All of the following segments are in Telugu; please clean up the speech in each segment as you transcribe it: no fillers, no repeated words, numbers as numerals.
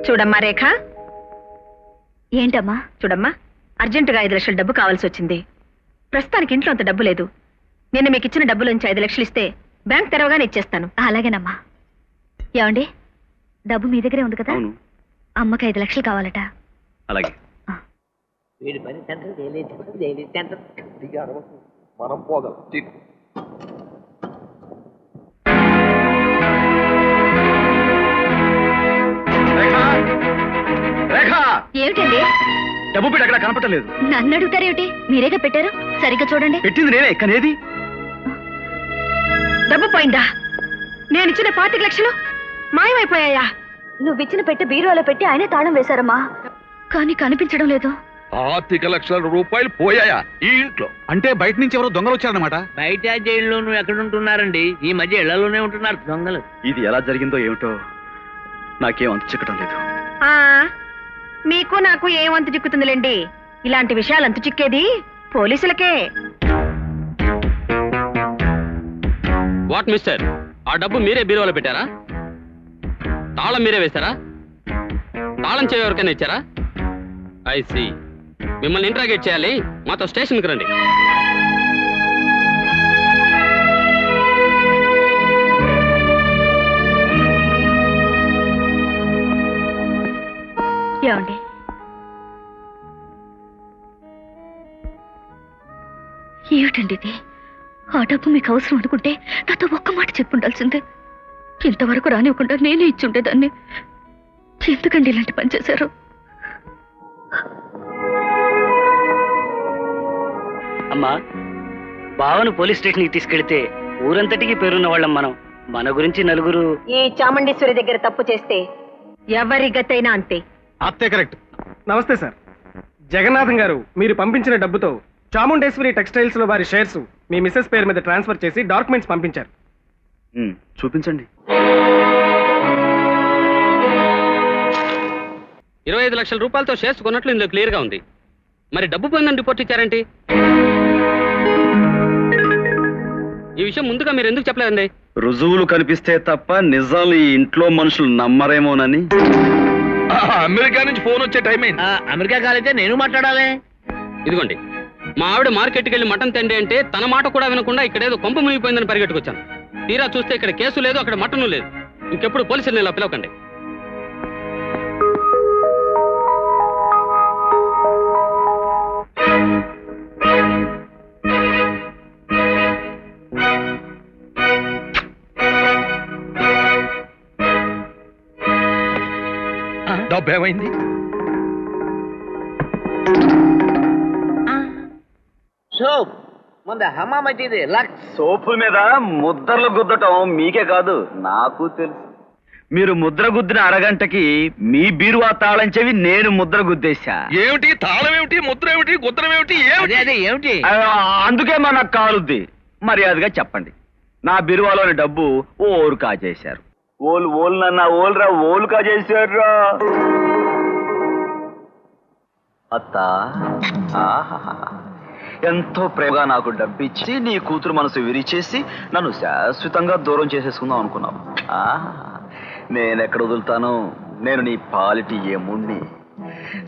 చూడమ్మా రేఖ. ఏంటమ్మా? చూడమ్మా, అర్జెంటుగా 5 లక్షల డబ్బు కావాల్సి వచ్చింది. ప్రస్తుతానికి ఇంట్లో అంత డబ్బు లేదు. నేను మీకు ఇచ్చిన డబ్బులోంచి 5 లక్షలు ఇస్తే బ్యాంక్ తెరవగానే ఇచ్చేస్తాను. అలాగేనమ్మా. ఏమండి, డబ్బు మీ దగ్గరే ఉంది కదా? అమ్మకి 5 లక్షలు కావాలట. అలాగే. మనం పోగలం. ఏమిటండి? డబ్బు పెట్టి అక్కడ కనపడలేదు. నన్ను అడుగుతారేమిటి? మీరేగా పెట్టారు, సరిగ్గా చూడండి. పెట్టింది నేనే, కనేది డబ్బు పోయిందా? నేనిచ్చిన 25 లక్షలు మాయమైపోయాయా? నువ్విచ్చిన పెట్టె బీరువాలో పెట్టి ఆయనే తాళం వేశారమ్మా, కానీ కనిపించడం లేదు. 25 లక్షల రూపాయలు పోయాయా ఈ ఇంట్లో? అంటే బయట నుంచి ఎవరో దొంగలు వచ్చారన్నమాట. బయట జైల్లోనూ ఎక్కడుంటున్నారండి? ఈ మధ్య ఇళ్లలోనే ఉంటున్నారు దొంగలు. ఇది ఎలా జరిగిందో ఏమిటో నాకేం అంత చిక్కడం లేదు. మీకు నాకు ఏం అంతు చిక్కుతుందిలేండి. ఇలాంటి విషయాలు అంతు చిక్కేది పోలీసులకే. వాట్ మిస్టర్, ఆ డబ్బు మీరే బీరువాలో పెట్టారా? తాళం మీరే వేశారా? తాళం చేయ ఎవరికైనా ఇచ్చారా? I see. మిమ్మల్ని ఇంట్రాగేట్ చేయాలి, మాతో స్టేషన్కి రండి. ఏమండి, ఏమిటండి ఇది? ఆ డబ్బు మీకు అవసరం అనుకుంటే నాతో ఒక్క మాట చెప్పుండాల్సిందే. ఇంతవరకు రానివ్వకుండా నేనే ఇచ్చుండేదాన్ని. ఎందుకండి ఇలాంటి పని చేశారు? అమ్మా, బావను పోలీస్ స్టేషన్కి తీసుకెళ్తే ఊరంతటికి పేరున్న వాళ్ళం మనం. మన గురించి నలుగురు ఈ చాముండేశ్వరి దగ్గర తప్పు చేస్తే ఎవరి గతైనా అంతే. అంతే కరెక్ట్. నమస్తే సార్. జగన్నాథం గారు మీరు పంపించిన డబ్బుతో చాముండేశ్వరి టెక్స్టైల్స్ లో వారి షేర్స్ మీ మిసెస్ పేరు మీద ట్రాన్స్ఫర్ చేసి డాక్యుమెంట్స్ పంపించారు. చూపించండి. 25 లక్షల రూపాయలతో షేర్స్ కొన్నట్లు ఇందులో క్లియర్ గా ఉంది. మరి డబ్బు పోయిందని రిపోర్ట్ ఇచ్చారేంటి? ఈ విషయం ముందుగా మీరు ఎందుకు చెప్పలేదండి? రుజువులు కనిపిస్తే తప్ప నిజాలు ఈ ఇంట్లో మనుషులు నమ్మరేమోనని. అమెరికా నుంచి ఫోన్ వచ్చే టైం అయింది. అమెరికా కాలైతే నేను మాట్లాడాలి. ఇదిగోండి, మా ఆవిడ మార్కెట్కి వెళ్ళి మటన్ తండి అంటే తన మాట కూడా వినకుండా ఇక్కడేదో కొంప మునిగిపోయిందని పరిగెట్టుకొచ్చాను. తీరా చూస్తే ఇక్కడ కేసు లేదు, అక్కడ మటను లేదు. ఇంకెప్పుడు పోలీసులు ఇలా పిలవకండి. డబ్బు ఏమైంది? సోప్ ముందు హమామతిది లక్. సోపు మీద ముద్రలు గుద్దటం మీకే కాదు నాకు తెలుసు. మీరు ముద్ర గుద్దిన అరగంటకి మీ బీరువా తాళం చెవి నేను ముద్ర గుద్దేశా. ఏమిటి తాళం ఏమిటి, ముద్ర ఏమిటి, గుద్రం ఏమిటి? ఏమిటి? అందుకే మా నాకు కాలుద్ది. మర్యాదగా చెప్పండి, నా బీరువాలోని డబ్బు ఓరు కాజేశారు. ఓలు ఓలు నన్న ఓలురా ఓలు కాజేశారు. అత్త ఎంతో ప్రేమగా నాకు డబ్బిచ్చి నీ కూతురు మనసు విరిచేసి నన్ను శాశ్వతంగా దూరం చేసేసుకుందాం అనుకున్నావు. నేనెక్కడ వదులుతాను? నేను నీ పాలిటి ఏముణ్ణి.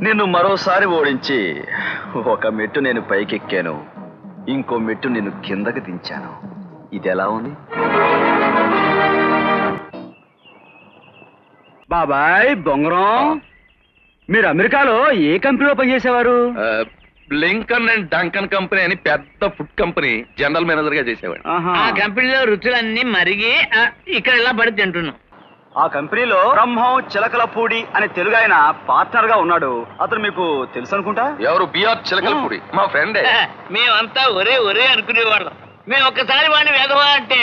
నిన్ను మరోసారి ఓడించి ఒక మెట్టు నేను పైకెక్కాను, ఇంకో మెట్టు నేను కిందకి దించాను. ఇది ఎలా ఉంది? బాబాయ్ బొంగరం, మీరు అమెరికాలో ఏ కంపెనీలో పనిచేసేవారు? లింకన్ అండ్ డంకన్ కంపెనీ అని పెద్ద ఫుడ్ కంపెనీ జనరల్ మేనేజర్ గా చేసేవాడు. ఆ కంపెనీలో రుచులన్నీ మరిగి ఇక్కడ ఇలా పడి తింటున్నాం. ఆ కంపెనీలో బ్రహ్మం చిలకలపూడి అనే తెలుగు ఆయన పార్ట్నర్ గా ఉన్నాడు. అతను మీకు తెలుసు అనుకుంటా. ఎవరు? బిఆర్ చిలకలపూడి మా ఫ్రెండే. మేమంతా ఒరే ఒరే అనుకునేవాళ్ళం. మేము ఒక్కసారి వాడిని వేదవా అంటే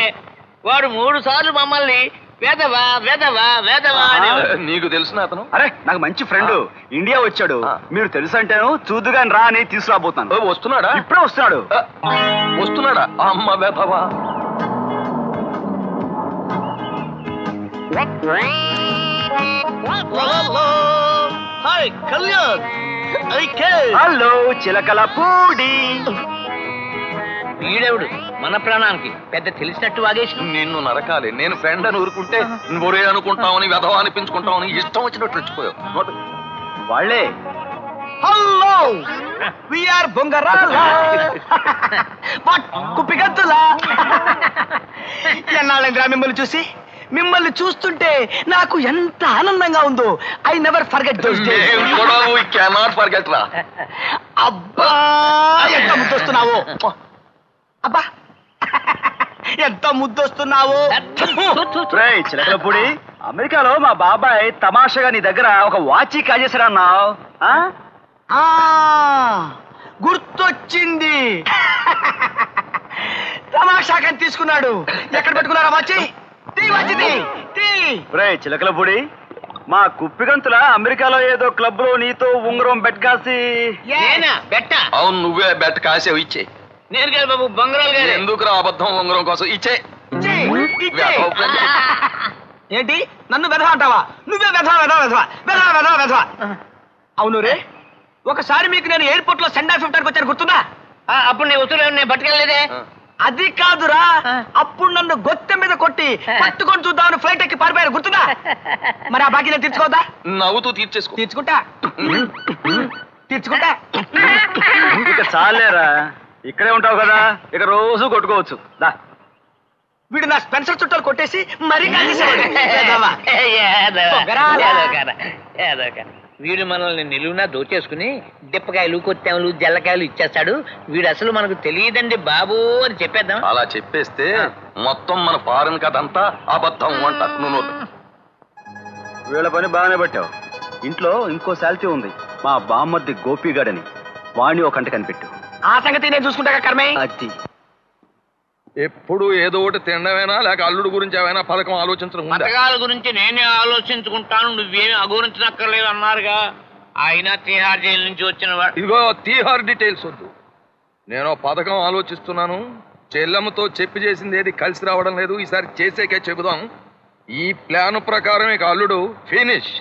వాడు 3 సార్లు మమ్మల్ని వేదవా వేదవా వేదవా అని. నీకు తెలిసిన అతను? అరే నాకు మంచి ఫ్రెండ్ ఇండియా వచ్చాడు. మీరు తెలుసు అంటేను చూదుగాని రా అని తీసుకురాబోతాను. వస్తున్నాడా? ఇప్పుడే వస్తున్నాడు. వస్తున్నాడా? అమ్మ వేదవా. హలో చిలకలపూడి. వీడెవడు మన ప్రాణానికి పెద్ద తెలిసినట్టు వాగేసి నిన్ను నరకాలి. నేను ఫ్రెండ్ అని ఊరుకుంటే నువ్వే అనుకుంటావని వెధవ అనిపించుకుంటావని ఇష్టం వచ్చినట్టు రెచ్చిపోయావు. వాళ్ళే హలో విఆర్ బొంగరాల కుప్పిగత్తులా ఎన్నాళ్ళంగా మిమ్మల్ని చూసి, మిమ్మల్ని చూస్తుంటే నాకు ఎంత ఆనందంగా ఉందో. I never forget those days. నేను కూడా we cannot forget రా. అబ్బా ఎంత ముద్దొస్తున్నావు, అబ్బా ఎంత ముద్దొస్తున్నావు. చిలకలపూడి, అమెరికాలో మా బాబాయ్ తమాషగా నీ దగ్గర ఒక వాచి కాజేశారా అన్నావు. గుర్తొచ్చింది, తమాషాకని తీసుకున్నాడు. ఎక్కడ పెట్టుకున్నారా వాచి? చిలకలపూడి, మా కుప్పిగంతుల అమెరికాలో ఏదో క్లబ్ లో నీతో ఉంగరం బెట్ కాసి. బెట్ట? అవును, నువ్వే బెట్ కాసేవు. ఇచ్చే. నేను కాదు బాబు, బంగారాలు గారు. ఎందుకు రా అబద్ధం? ఉంగరం కోసం ఇచ్చే. ఏంటి నన్ను వెధవ అంటావా? నువ్వే వెధవ వెధవ వెధవ వెధవ వెధవ వెధవ. అవును రే, ఒకసారి మీకు నేను ఎయిర్పోర్ట్ లో సెండ్ ఆఫ్ ఇవ్వడానికి వచ్చాను, గుర్తుందా? అప్పుడు నీ ఉత్తరం నేను పట్టుకెళ్ళలేదే. అది కాదురా, అప్పుడు నన్ను గొత్తె మీద కొట్టి పట్టుకొని చూద్దామని ఫ్లైట్ ఎక్కి పారిపోయారు, గుర్తుందా? మరి ఆ బాకీ నేను తీర్చుకోవద్దా? నవ్వుతూ తీర్చేసుకో. తీర్చుకుంటా తీర్చుకుంటా. ఇక చాలేరా, ఇక్కడే ఉంటావు కదా, ఇక రోజు కొట్టుకోవచ్చు. దా, వీడు నా స్పెన్సర్ చుట్టాలు కొట్టేసి మరీ వీడు మనల్ని నిలువునా దోచేసుకుని డిప్పకాయలు, కొత్తెమలు, జల్లకాయలు ఇచ్చేస్తాడు. వీడు అసలు మనకు తెలియదండి బాబు అని చెప్పేద్దాం. అలా చెప్పేస్తే మొత్తం మన ఫారెన్ కథ అంతా అబద్ధం అంట. నువ్వు వీళ్ళ పని బాగానే పట్టావు. ఇంట్లో ఇంకో శాలిటీ ఉంది, మా బామ్మర్ది గోపిగాడని. వాణ్ణి ఒక కంట కనిపెట్టు. ఆ సంగతి నేను చూసుకుంటా కర్మే. అది ఎప్పుడు ఏదో ఒకటి తినడమేనా, లేక అల్లుడు గురించి ఏమైనా పథకం ఆలోచించడం ఉందా? పథకాల గురించి నేనే ఆలోచించుకుంటాను, నువ్వేమి అగురించనక్కర్లేదు అన్నారుగా. ఆయన తిహార్ జైలు నుంచి వచ్చిన వాడు. ఇదిగో తీహార్ డీటెయిల్స్ వద్దు. నేను పథకం ఆలోచిస్తున్నాను. చెల్లెమ్మతో చెప్పి చేసింది ఏది కలిసి రావడం లేదు. ఈసారి చేసేకే చెబుదాం. ఈ ప్లాన్ ప్రకారం ఇక అల్లుడు ఫినిష్.